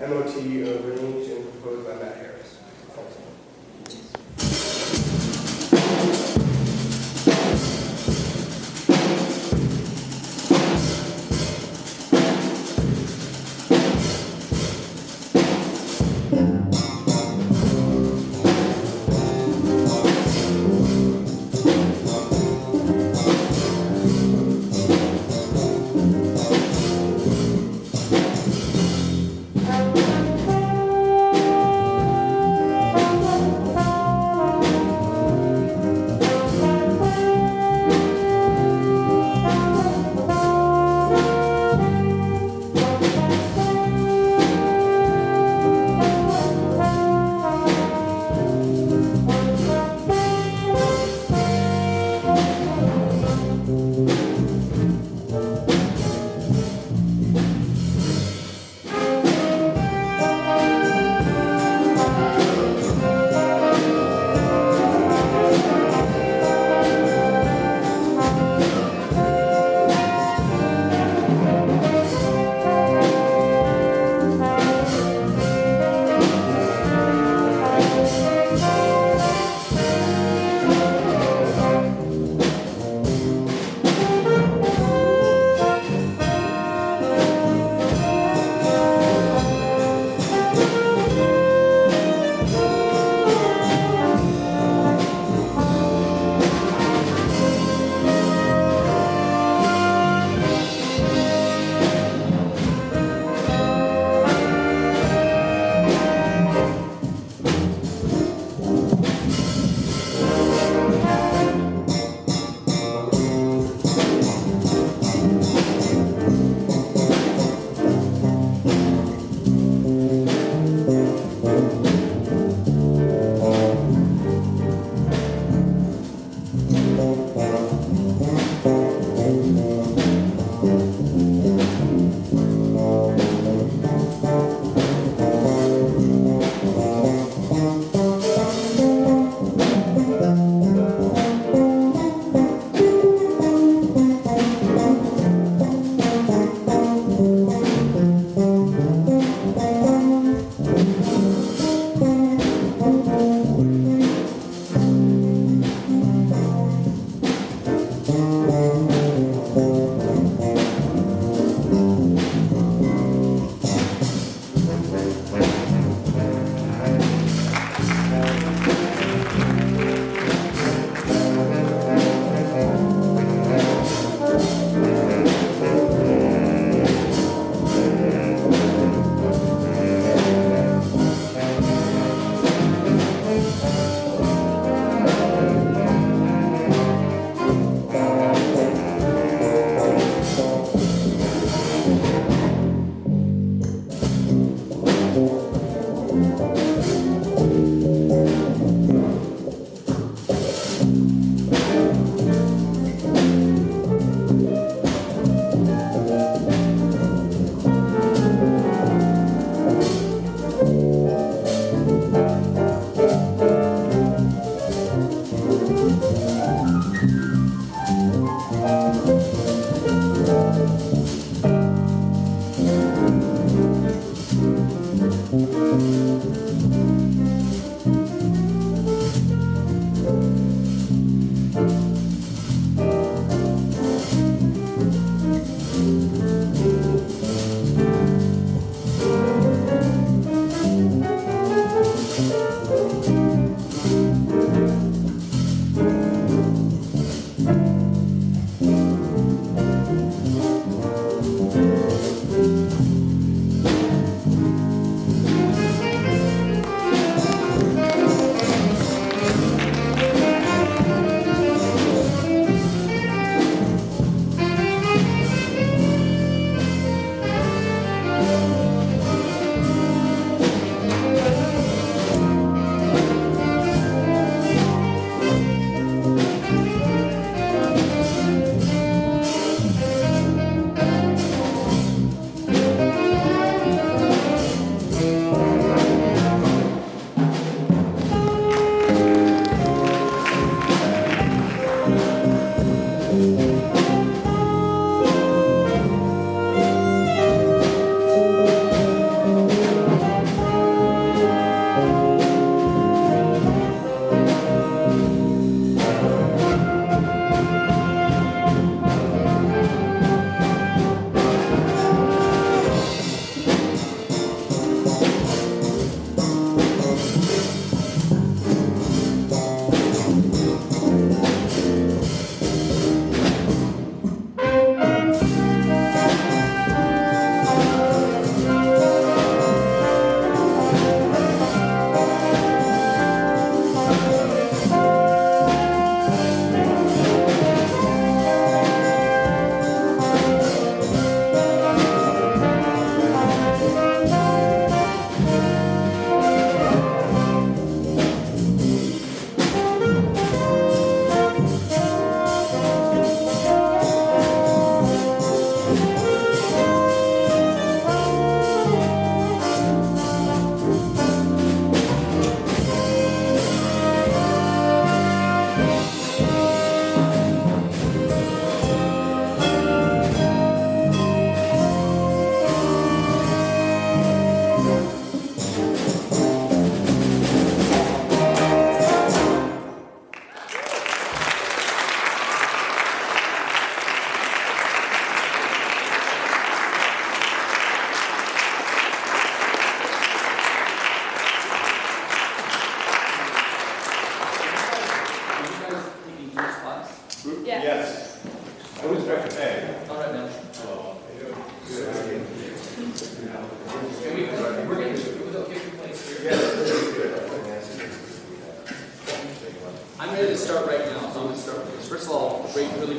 MOT arranged and composed by Matt Harris.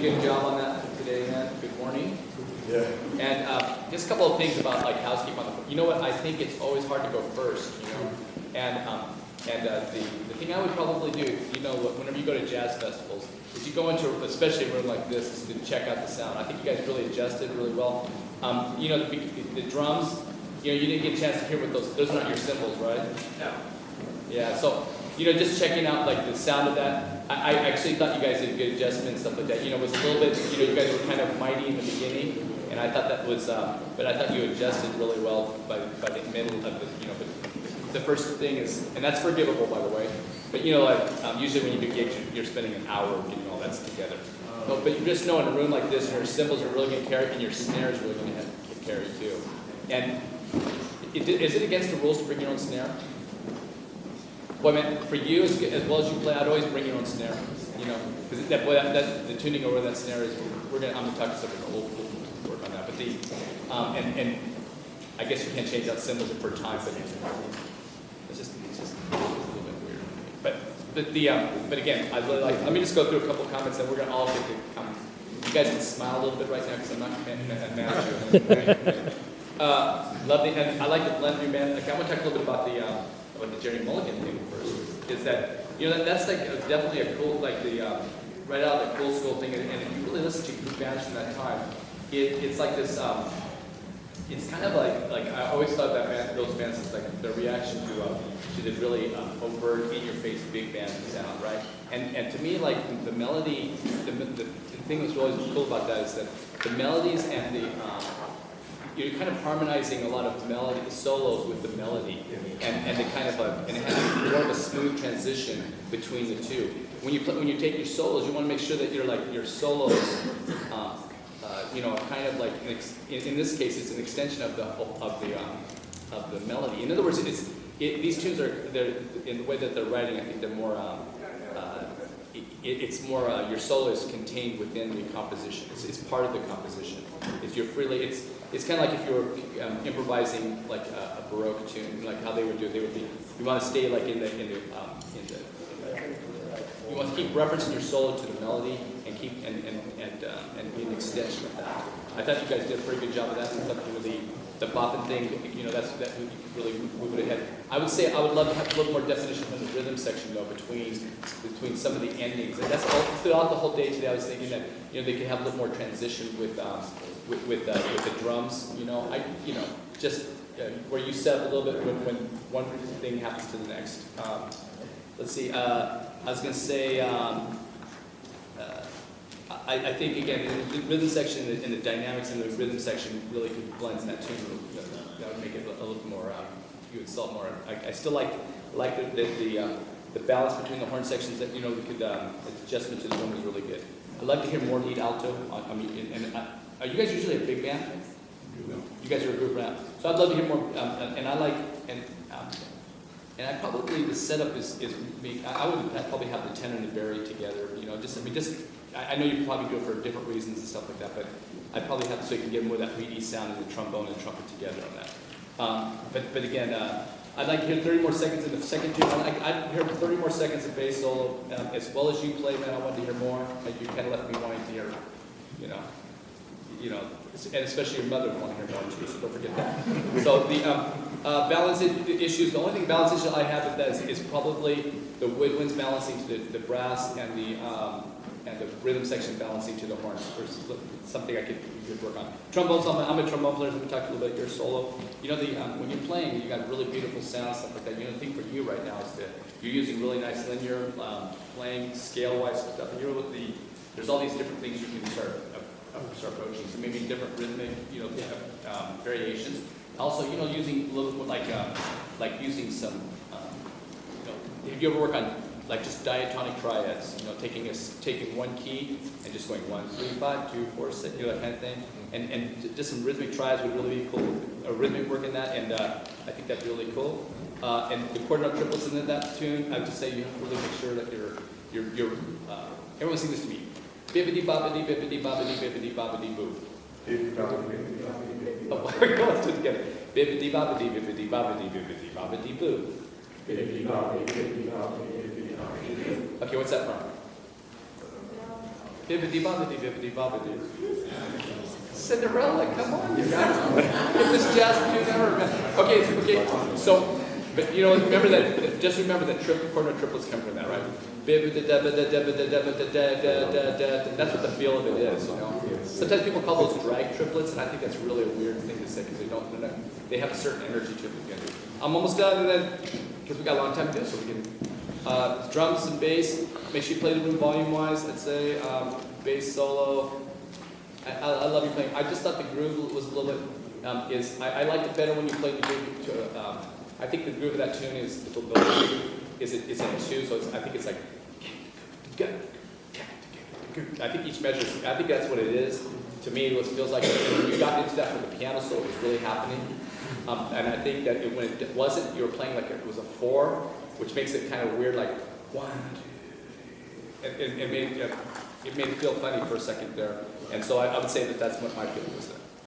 good job on that today, man. Good morning. Yeah. And just a couple of things about like housekeeping on the. You know what? I think it's always hard to go first. You know, and the thing I would probably do, you know, whenever you go to jazz festivals, is you go into especially a room like this is to check out the sound. I think you guys really adjusted really well. You know, the drums. You know, you didn't get a chance to hear what those are not your cymbals, right? No. Yeah. So. You know, just checking out like the sound of that. I actually thought you guys did a good adjustment and stuff like that. You know, it was a little bit, you know, you guys were kind of mighty in the beginning, and I thought that was, but I thought you adjusted really well by the middle of the, you know, but the first thing is, and that's forgivable by the way, but you know, like usually when you do gigs, you're spending an hour getting all that together. But you just know in a room like this, your cymbals are really going to carry, and your snare is really going to carry too. And is it against the rules to bring your own snare? Well, I mean, for you, as well as you play, I'd always bring your own snare, you know, because the tuning over that snare is, I'm going to talk to somebody, we'll work on that, but and I guess you can't change out cymbals per time, but it's just a little bit weird. But again, I really like, let me just go through a couple of comments, and we're going to all get to come. You guys can smile a little bit right now, because I'm not mad at you. Love the, and I like the blend new band. Like, I want to talk a little bit about the Jerry Mulligan thing first, is that, you know, that's like definitely a cool, like the, right out of the cool school thing, and if you really listen to group bands from that time, it's like this, it's kind of like I always thought that those bands is like the reaction to the really overt, in-your-face big band sound, right? And to me, like the melody, the thing that's always cool about that is that the melodies and the, you're kind of harmonizing a lot of melody, the solos with the melody, and the kind of and it has more of a smooth transition between the two. When you take your solos, you want to make sure that your solos, you know, kind of like in this case, it's an extension of the melody. In other words, these tunes are in the way that they're writing. I think they're more. It's more your solo is contained within the composition. It's part of the composition. It's kind of like if you were improvising like a Baroque tune, like how they would do it. They would be. You want to stay like in the you want to keep referencing your solo to the melody and keep and be an extension of that. I thought you guys did a pretty good job of that. I thought the bopping thing, you know, that we really move it ahead. I would say I would love to have a little more definition from the rhythm section though between some of the endings. And that's all throughout the whole day today. I was thinking that, you know, they could have a little more transition with the drums. You know, just where you set up a little bit when one thing happens to the next. Let's see. I was going to say. I think again the rhythm section and the dynamics in the rhythm section really blends that tune. That would make it a little more. You would sell more. I still like the balance between the horn sections. That, you know, we could the adjustment to the room is really good. I'd like to hear more lead alto. Are you guys usually a big band? No. You guys are a group band. So I'd love to hear more. And I like and I probably the setup is I would probably have the tenor and the barry together. You know, I know you probably do it for different reasons and stuff like that, but I'd probably have so you can get more of that reedy sound and the trombone and trumpet together on that. But again, I'd like to hear 30 more seconds in the second tune. I'd hear 30 more seconds of bass solo. As well as you play, man, I wanted to hear more. You kind of left me wanting to hear, you know, and especially your mother wanting to hear more too, so don't forget that. So the balance issues, the only thing balance issue I have with that is probably the woodwinds balancing to the brass and the rhythm section balancing to the horns. There's something I could work on. Trombones, I'm a trombone player, so we talked a little bit your solo. You know, when you're playing, you got really beautiful sounds, stuff like that. You know, the thing for you right now is that you're using really nice linear playing, scale-wise stuff. And there's all these different things you can start approaching. So maybe different rhythmic, you know, variations. Also, you know, using a little bit like using some, you know, if you ever work on like just diatonic triads, you know, taking one key and just going 1, 3, 5, 2, 4, 6, you know, that kind of thing, and just some rhythmic triads would really be cool. A rhythmic work in that, and I think that'd be really cool. And the quarter note triplets in that tune, I would just say you have to really make sure that you're everyone sing this to me. Bibbidi bobbidi bibbidi bobbidi bibbidi bobbidi boo. Bibbidi bobbidi bibbidi bobbidi boo. Let's do it together. Bibbidi bobbidi bibbidi bobbidi bibbidi bobbidi boo. Bibbidi bobbidi bibbidi bobbidi bibbidi bobbidi boo. Okay, what's that from? Bibbidi bobbidi bibbidi bobbidi. Cinderella, come on, you guys. Get this jazz tune ever. Okay. So, but you know, remember that. Just remember that quarter triplets come from that, right? Bibbidi dabbidi dabbidi dabbidi da da da da. That's what the feel of it is, you know. Sometimes people call those drag triplets, and I think that's really a weird thing to say because they have a certain energy to them. I'm almost done, and then because we got a long time to do, so we can drums and bass. Make sure you play the room volume-wise. I'd say bass solo. I love you playing. I just thought the groove was a little bit. I liked it better when you played the groove. I think the groove of that tune is in a two, so I think it's like. I think each measure. I think that's what it is. To me, it feels like when you got into that for the piano solo, it was really happening. And I think that when it wasn't, you were playing like it was a 4, which makes it kind of weird, like 1, 2. It made it feel funny for a second there. And so I would say that that's what my feeling was there.